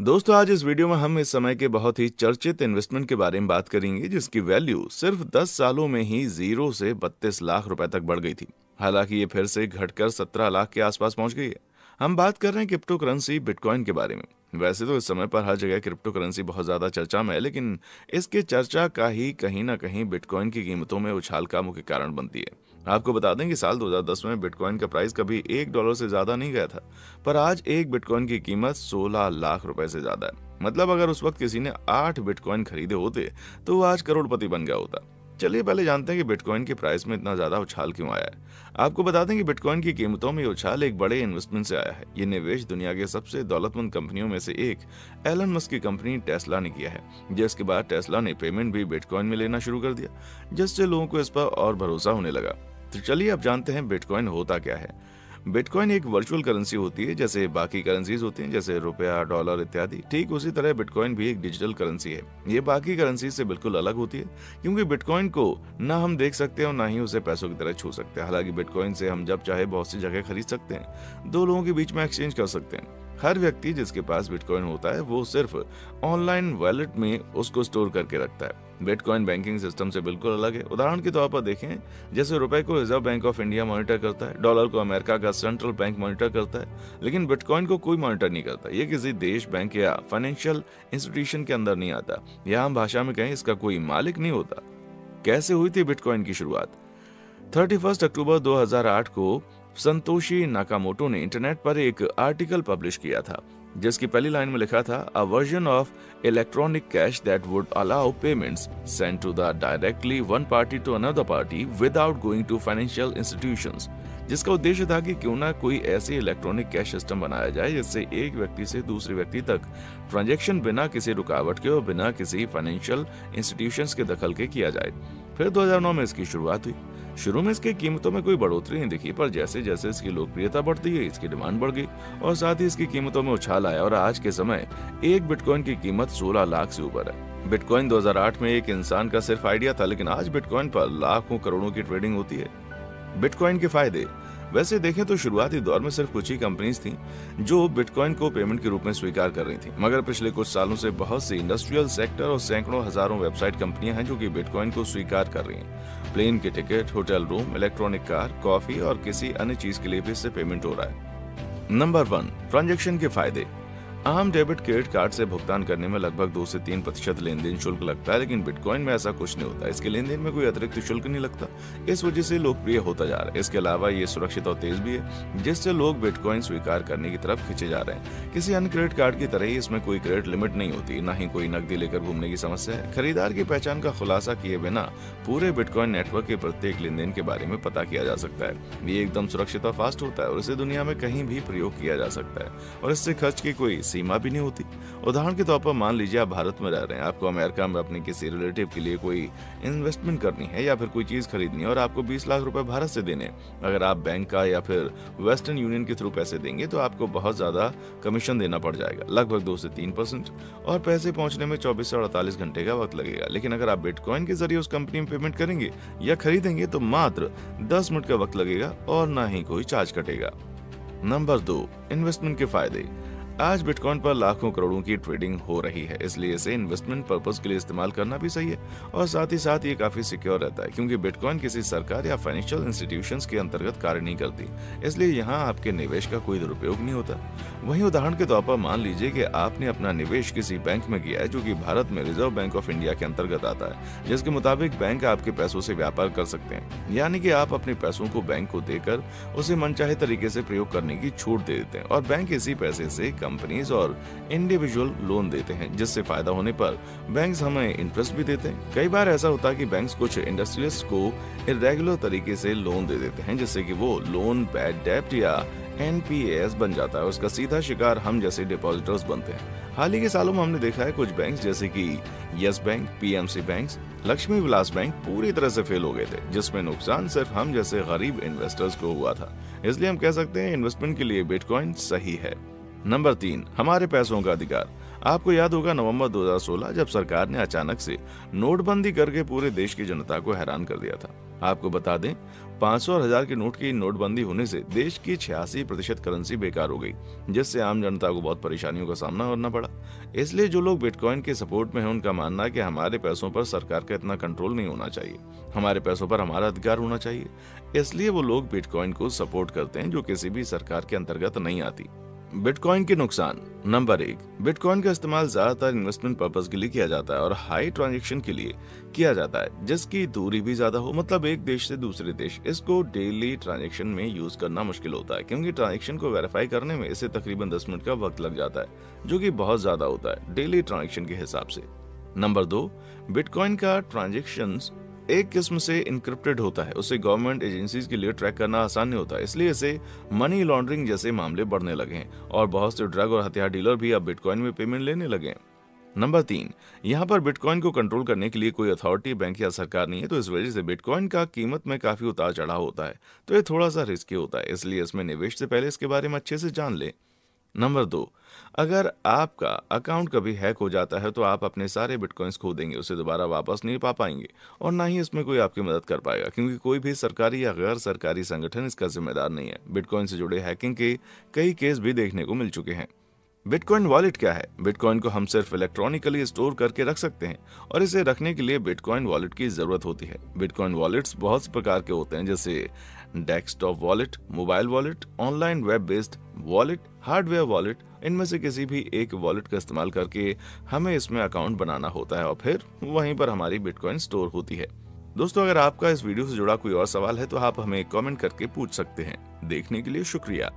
दोस्तों, आज इस वीडियो में हम इस समय के बहुत ही चर्चित इन्वेस्टमेंट के बारे में बात करेंगे जिसकी वैल्यू सिर्फ 10 सालों में ही 0 से 32 लाख रुपए तक बढ़ गई थी। हालांकि ये फिर से घटकर 17 लाख के आसपास पहुंच गई है। हम बात कर रहे हैं क्रिप्टो करेंसी बिटकॉइन के बारे में। वैसे तो इस समय पर हर जगह क्रिप्टो करेंसी बहुत ज्यादा चर्चा में है, लेकिन इसके चर्चा का ही कहीं ना कहीं बिटकॉइन की कीमतों में उछाल का मुख्य कारण बनती है। आपको बता दें कि साल 2010 में बिटकॉइन का प्राइस कभी $1 से ज्यादा नहीं गया था, पर आज एक बिटकॉइन की कीमत 16 लाख रुपए से ज्यादा है। मतलब अगर उस वक्त किसी ने 8 बिटकॉइन खरीदे होते तो वो आज करोड़पति बन गया होता। चलिए पहले जानते हैं कि बिटकॉइन के प्राइस में इतना ज्यादा उछाल क्यों आया है। आपको बता दें कि बिटकॉइन की कीमतों में उछाल एक बड़े इन्वेस्टमेंट से आया है। ये निवेश दुनिया के सबसे दौलतमंद कंपनियों में से एक एलन मस्क की कंपनी टेस्ला ने किया है, जिसके बाद टेस्ला ने पेमेंट भी बिटकॉइन में लेना शुरू कर दिया, जिससे लोगों को इस पर और भरोसा होने लगा। तो चलिए अब जानते हैं बिटकॉइन होता क्या है। बिटकॉइन एक वर्चुअल करेंसी होती है, जैसे बाकी करेंसीज होती हैं, जैसे रुपया, डॉलर इत्यादि। ठीक उसी तरह बिटकॉइन भी एक डिजिटल करेंसी है। ये बाकी करेंसी से बिल्कुल अलग होती है, क्योंकि बिटकॉइन को ना हम देख सकते हैं और ना ही उसे पैसों की तरह छू सकते हैं। हालांकि बिटकॉइन से हम जब चाहे बहुत सी जगह खरीद सकते हैं, दो लोगों के बीच में एक्सचेंज कर सकते हैं। हर व्यक्ति जिसके पास बिटकॉइन होता है वो सिर्फ ऑनलाइन वॉलेट में उसको स्टोर करके रखता है। बिटकॉइन बैंकिंग सिस्टम से बिल्कुल अलग है। उदाहरण के तौर पर देखें, जैसे रुपए को reserve bank of India monitor करता है, डॉलर को अमेरिका का सेंट्रल बैंक मॉनिटर करता है, लेकिन बिटकॉइन को कोई मॉनिटर नहीं करता। ये किसी देश, बैंक या फाइनेंशियल इंस्टीट्यूशन के अंदर नहीं आता, या हम भाषा में कहें इसका कोई मालिक नहीं होता। कैसे हुई थी बिटकॉइन की शुरुआत? 31 अक्टूबर 2008 को संतोशी नाकामोटो ने इंटरनेट पर एक आर्टिकल पब्लिश किया था, जिसकी पहली लाइन में लिखा था, a version of electronic cash that would allow payments sent to the directly one party to another party without going to financial institutions. जिसका उद्देश्य था कि क्यों ना कोई ऐसी इलेक्ट्रॉनिक कैश सिस्टम बनाया जाए जिससे एक व्यक्ति से दूसरे व्यक्ति तक ट्रांजैक्शन बिना किसी रुकावट के और बिना किसी फाइनेंशियल इंस्टीट्यूशंस के दखल के किया जाए। फिर 2009 में इसकी शुरुआत हुई। शुरू में इसकी कीमतों में कोई बढ़ोतरी नहीं दिखी, पर जैसे जैसे इसकी लोकप्रियता बढ़ती है, इसकी डिमांड बढ़ गई और साथ ही इसकी कीमतों में उछाल आया और आज के समय एक बिटकॉइन की कीमत 16 लाख से ऊपर है। बिटकॉइन 2008 में एक इंसान का सिर्फ आइडिया था, लेकिन आज बिटकॉइन पर लाखों करोड़ों की ट्रेडिंग होती है। बिटकॉइन के फायदे वैसे देखें तो शुरुआती दौर में सिर्फ कुछ ही कंपनीज थी जो बिटकॉइन को पेमेंट के रूप में स्वीकार कर रही थी, मगर पिछले कुछ सालों से बहुत सी इंडस्ट्रियल सेक्टर और सैकड़ों हजारों वेबसाइट कंपनियां हैं जो कि बिटकॉइन को स्वीकार कर रही हैं। प्लेन के ticket, hotel room, electronic car, coffee और किसी अन्य चीज के लिए भी इससे पेमेंट हो रहा है। नंबर 1, ट्रांजैक्शन के फायदे। आम डेबिट क्रेडिट कार्ड से भुगतान करने में लगभग 2 से 3% लेन देन शुल्क लगता है, लेकिन बिटकॉइन में ऐसा कुछ नहीं होता। इसके लेन देन में कोई अतिरिक्त शुल्क नहीं लगता, इस वजह से लोकप्रिय होता जा रहा है। इसके अलावा ये सुरक्षित और तेज भी है, जिससे लोग बिटकॉइन स्वीकार करने की तरफ खींचे जा रहे हैं। किसी अन्य क्रेडिट कार्ड की तरह ही इसमें कोई क्रेडिट लिमिट नहीं होती, न ही कोई नकदी लेकर घूमने की समस्या है। खरीदार की पहचान का खुलासा किए बिना पूरे बिटकॉइन नेटवर्क के प्रत्येक लेन देन के बारे में पता किया जा सकता है। ये एकदम सुरक्षित और फास्ट होता है और इसे दुनिया में कहीं भी प्रयोग किया जा सकता है और इससे खर्च की कोई सीमा भी नहीं होती। उदाहरण के तौर पर मान लीजिए आप भारत में रह रहे हैं, आपको अमेरिका में अपने किसी रिलेटिव के लिए कोई इन्वेस्टमेंट करनी है या फिर कोई चीज खरीदनी है और आपको 20 लाख रुपए भारत से देने। अगर आप बैंक का या फिर वेस्टर्न यूनियन के थ्रू पैसे देंगे तो आपको बहुत ज्यादा कमीशन देना पड़ जाएगा, लगभग 2 से 3%, और पैसे पहुंचने में 24 से 48 घंटे का वक्त लगेगा। लेकिन अगर आप बिटकॉइन के जरिए उस कंपनी में पेमेंट करेंगे या खरीदेंगे तो मात्र 10 मिनट का वक्त लगेगा और ना ही कोई चार्ज कटेगा। नंबर 2, इन्वेस्टमेंट के फायदे। आज बिटकॉइन पर लाखों करोड़ों की ट्रेडिंग हो रही है, इसलिए इसे इन्वेस्टमेंट पर्पस के लिए इस्तेमाल करना भी सही है और साथ ही साथ ये काफी सिक्योर रहता है, क्योंकि बिटकॉइन किसी सरकार या फाइनेंशियल इंस्टीट्यूशंस के अंतर्गत कार्य नहीं करती, इसलिए यहाँ आपके निवेश का कोई दुरुपयोग नहीं होता। वहीं उदाहरण के तौर पर मान लीजिए कि आपने अपना निवेश किसी बैंक में किया है जो कि भारत में रिजर्व बैंक ऑफ इंडिया के अंतर्गत आता है, जिसके मुताबिक बैंक आपके पैसों से व्यापार कर सकते हैं, यानी कि आप अपने पैसों को बैंक को देकर उसे मनचाहे तरीके से प्रयोग करने की छूट दे देते हैं और बैंक इसी पैसे से कंपनीज और इंडिविजुअल लोन देते हैं, जिससे फायदा होने पर बैंक्स हमें इंटरेस्ट भी देते हैं। कई बार ऐसा होता है कि बैंक्स कुछ इंडस्ट्रियलिस्ट को इरेगुलर तरीके से लोन दे देते हैं, जिससे कि वो लोन बैड डेब्ट या NPAs बन जाता है। उसका सीधा शिकार हम जैसे डिपॉजिटर्स बनते हैं। हाल ही के सालों में हमने देखा है कुछ बैंक्स जैसे कि Yes bank, PMC banks, Lakshmi Vilas bank पूरी तरह से फेल हो गए थे, जिसमें नुकसान सिर्फ हम जैसे गरीब इन्वेस्टर्स को हुआ था। इसलिए हम कह सकते हैं इन्वेस्टमेंट के लिए बिटकॉइन सही है। नंबर 3, हमारे पैसों का अधिकार। आपको याद होगा नवंबर 2016 जब सरकार ने अचानक से नोटबंदी करके पूरे देश की जनता को हैरान कर दिया था। आपको बता दें 500 और 1000 के नोट की नोटबंदी होने से देश की 86% करेंसी बेकार हो गई, जिससे आम जनता को बहुत परेशानियों का सामना करना पड़ा। इसलिए जो लोग बिटकॉइन के सपोर्ट में हैं उनका मानना है कि हमारे पैसों पर सरकार का इतना कंट्रोल नहीं होना चाहिए, हमारे पैसों पर हमारा अधिकार होना चाहिए। इसलिए वो लोग बिटकॉइन को सपोर्ट करते हैं जो किसी भी सरकार के अंतर्गत नहीं आती। बिटकॉइन के नुकसान। नंबर 1, बिटकॉइन का इस्तेमाल ज्यादातर इन्वेस्टमेंट पर्पस के लिए किया जाता है और हाई ट्रांजैक्शन के लिए किया जाता है, जिसकी दूरी भी ज्यादा हो, मतलब एक देश से दूसरे देश। इसको डेली ट्रांजैक्शन में यूज करना मुश्किल होता है क्योंकि ट्रांजैक्शन को वेरीफाई करने में इसे तकरीबन 10 मिनट का वक्त लग जाता है, जो कि बहुत ज्यादा होता है डेली ट्रांजैक्शन के हिसाब से। नंबर 2, बिटकॉइन का ट्रांजैक्शंस एक किस्म से इनक्रिप्टेड होता है, उसे गवर्नमेंट एजेंसीज के लिए ट्रैक करना आसान नहीं होता, इसलिए इसे मनी लॉन्ड्रिंग जैसे मामले बढ़ने लगे हैं और बहुत से ड्रग और हथियार डीलर भी अब बिटकॉइन में पेमेंट लेने लगे हैं। नंबर 3, यहाँ पर बिटकॉइन को कंट्रोल करने के लिए कोई अथॉरिटी, बैंक या सरकार नहीं है, तो इस वजह से बिटकॉइन का कीमत में काफी उतार चढ़ाव होता है, तो ये थोड़ा सा रिस्की होता है, इसलिए इसमें निवेश से पहले इसके बारे में अच्छे से जान ले। नंबर 2, अगर आपका अकाउंट कभी हैक हो जाता है तो आप अपने सारे बिटकॉइंस खो देंगे, उसे दोबारा वापस नहीं पा पाएंगे और ना ही इसमें कोई आपकी मदद कर पाएगा, क्योंकि कोई भी सरकारी या गैर सरकारी संगठन इसका जिम्मेदार नहीं है। बिटकॉइन से जुड़े हैकिंग के कई केस भी देखने को मिल चुके हैं। बिटकॉइन वॉलेट क्या है? बिटकॉइन को हम सिर्फ इलेक्ट्रॉनिकली स्टोर करके रख सकते हैं और इसे रखने के लिए बिटकॉइन वॉलेट की जरूरत होती है। बिटकॉइन वॉलेट्स बहुत से प्रकार के होते हैं, जैसे desktop wallet, mobile wallet, online web based wallet, hardware wallet. इनमें से किसी भी एक वॉलेट का इस्तेमाल करके हमें इसमें अकाउंट बनाना होता है और फिर वहीं पर हमारी बिटकॉइन स्टोर होती है। दोस्तों, अगर आपका इस वीडियो से जुड़ा कोई और सवाल है तो आप हमें कमेंट करके पूछ सकते हैं। देखने के लिए शुक्रिया।